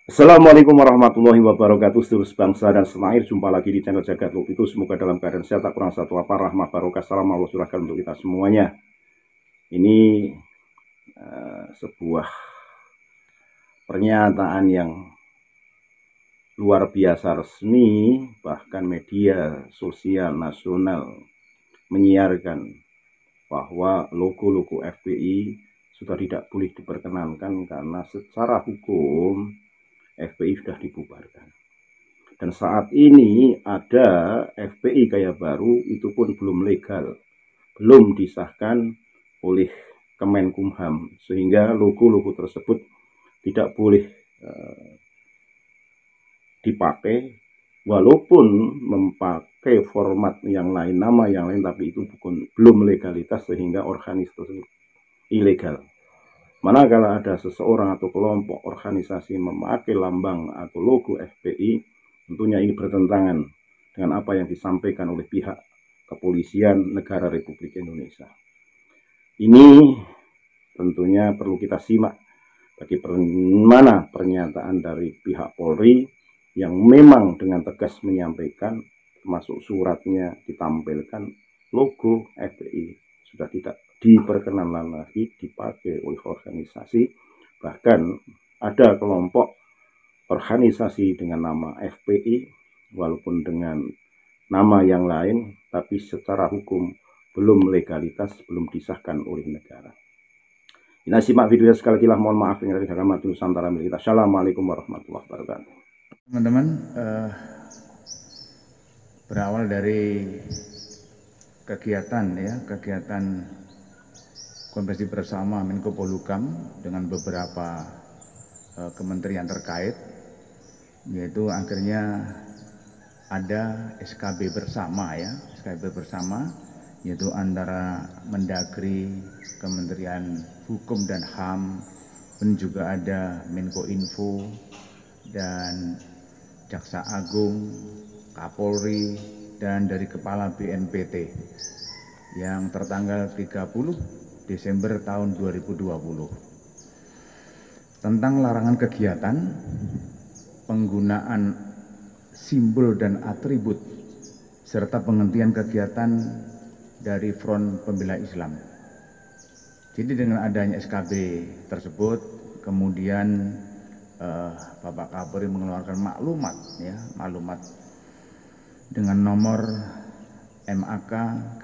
Assalamualaikum warahmatullahi wabarakatuh. Seluruh bangsa dan senair, jumpa lagi di channel Jagat Loop itu. Semoga dalam keadaan sehat, tak kurang satu apa, rahmah barokah, salam Allah curahkan untuk kita semuanya. Ini sebuah pernyataan yang luar biasa resmi, bahkan media sosial nasional menyiarkan bahwa logo-logo FPI sudah tidak boleh diperkenankan karena secara hukum FPI sudah dibubarkan. Dan saat ini ada FPI Kaya Baru, itu pun belum legal, belum disahkan oleh Kemenkumham, sehingga logo-logo tersebut tidak boleh dipakai, walaupun memakai format yang lain, nama yang lain, tapi itu belum legalitas, sehingga organisasi tersebut ilegal. Manakala ada seseorang atau kelompok organisasi memakai lambang atau logo FPI, tentunya ini bertentangan dengan apa yang disampaikan oleh pihak kepolisian negara Republik Indonesia. Ini tentunya perlu kita simak bagaimana pernyataan dari pihak Polri yang memang dengan tegas menyampaikan, termasuk suratnya ditampilkan, logo FPI sudah tidak diperkenankan lagi dipakai oleh organisasi. Bahkan ada kelompok organisasi dengan nama FPI, walaupun dengan nama yang lain, tapi secara hukum belum legalitas, belum disahkan oleh negara. Nah, simak videonya sekali lagi lah, mohon maaf yang dari Madu Nusantara milik kita. Assalamualaikum warahmatullahi wabarakatuh. Teman-teman, berawal dari kegiatan konferensi bersama Menko Polhukam dengan beberapa kementerian terkait, yaitu akhirnya ada SKB bersama SKB bersama, yaitu antara Mendagri, Kementerian Hukum dan HAM, dan juga ada Menko Info dan Jaksa Agung, Kapolri, dan dari Kepala BNPT yang tertanggal 30 Desember tahun 2020 tentang larangan kegiatan penggunaan simbol dan atribut serta penghentian kegiatan dari Front Pembela Islam. Jadi dengan adanya SKB tersebut, kemudian Bapak Kapolri mengeluarkan maklumat dengan nomor MAK _1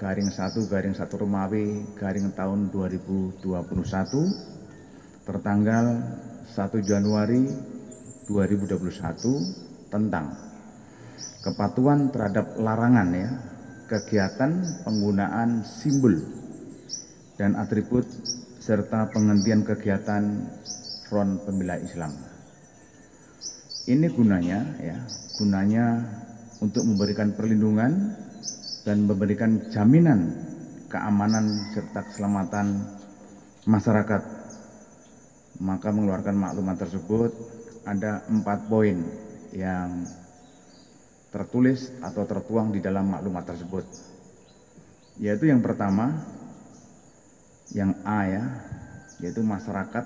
Romawi tahun 2021 tertanggal 1 Januari 2021 tentang kepatuhan terhadap larangan kegiatan penggunaan simbol dan atribut serta penghentian kegiatan Front Pembela Islam. Ini gunanya untuk memberikan perlindungan dan memberikan jaminan keamanan serta keselamatan masyarakat. Maka mengeluarkan maklumat tersebut ada 4 poin yang tertulis atau tertuang di dalam maklumat tersebut. Yaitu yang pertama, yang A yaitu masyarakat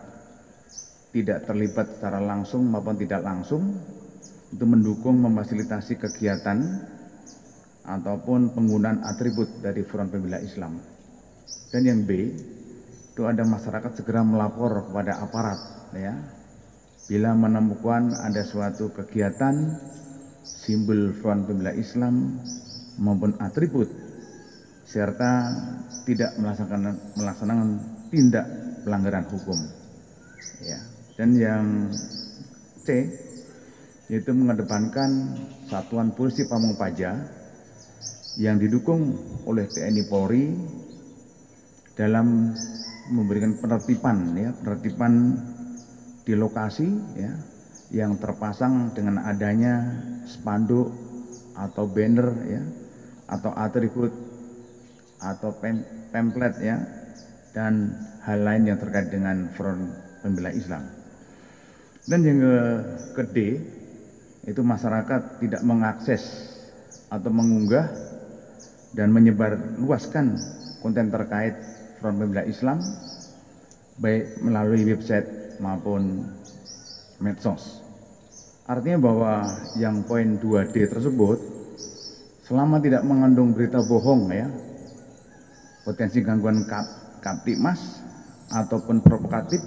tidak terlibat secara langsung maupun tidak langsung untuk mendukung memfasilitasi kegiatan ataupun penggunaan atribut dari Front Pembela Islam. Dan yang B, itu ada masyarakat segera melapor kepada aparat bila menemukan ada suatu kegiatan simbol Front Pembela Islam maupun atribut serta tidak melaksanakan tindak pelanggaran hukum. Dan yang C, yaitu mengedepankan Satuan Polisi Pamung Praja yang didukung oleh TNI Polri dalam memberikan penertiban di lokasi yang terpasang dengan adanya spanduk atau banner atau atribut atau pamflet dan hal lain yang terkait dengan Front Pembela Islam. Dan yang ke D, itu masyarakat tidak mengakses atau mengunggah dan menyebarluaskan konten terkait Front Pembela Islam baik melalui website maupun medsos. Artinya bahwa yang poin 2D tersebut selama tidak mengandung berita bohong ya, potensi gangguan Kamtibmas ataupun provokatif,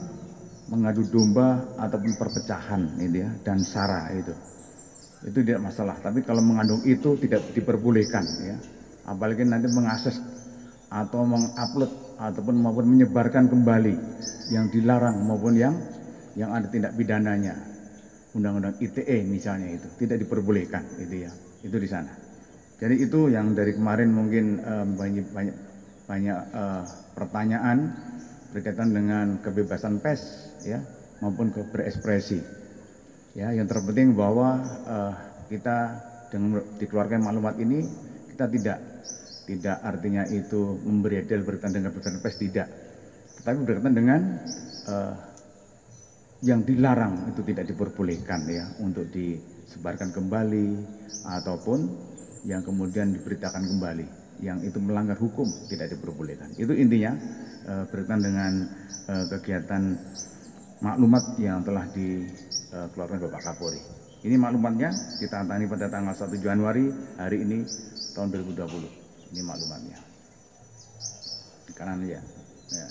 mengadu domba ataupun perpecahan itu ya, dan sara itu tidak masalah. Tapi kalau mengandung itu tidak diperbolehkan ya, apalagi nanti mengakses atau mengupload ataupun maupun menyebarkan kembali yang dilarang maupun yang ada tindak pidananya, undang-undang ITE misalnya, itu tidak diperbolehkan itu ya, itu di sana. Jadi itu yang dari kemarin mungkin banyak pertanyaan berkaitan dengan kebebasan pers ya maupun berekspresi ya. Yang terpenting bahwa kita dengan dikeluarkan maklumat ini, kita tidak artinya itu memberi adil berkaitan dengan kebebasan pers, tidak, tetapi berkaitan dengan yang dilarang itu tidak diperbolehkan ya untuk disebarkan kembali ataupun yang kemudian diberitakan kembali, yang itu melanggar hukum tidak diperbolehkan. Itu intinya berkaitan dengan kegiatan maklumat yang telah dikeluarkan Bapak Kapolri. Ini maklumatnya ditandatangani pada tanggal 1 Januari hari ini tahun 2020. Ini maklumatnya. Di kanan ya. Ya.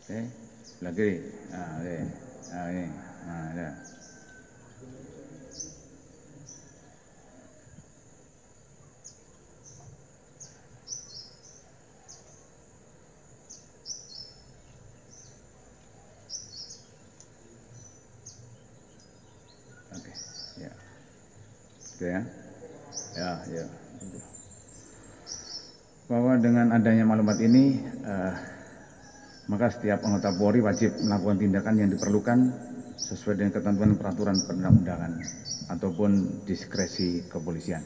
Oke, lagi. Oke. Ini. Ada. Oke, ya. Oke ya. Ya. Bahwa dengan adanya maklumat ini, maka setiap anggota Polri wajib melakukan tindakan yang diperlukan sesuai dengan ketentuan peraturan perundang-undangan ataupun diskresi kepolisian.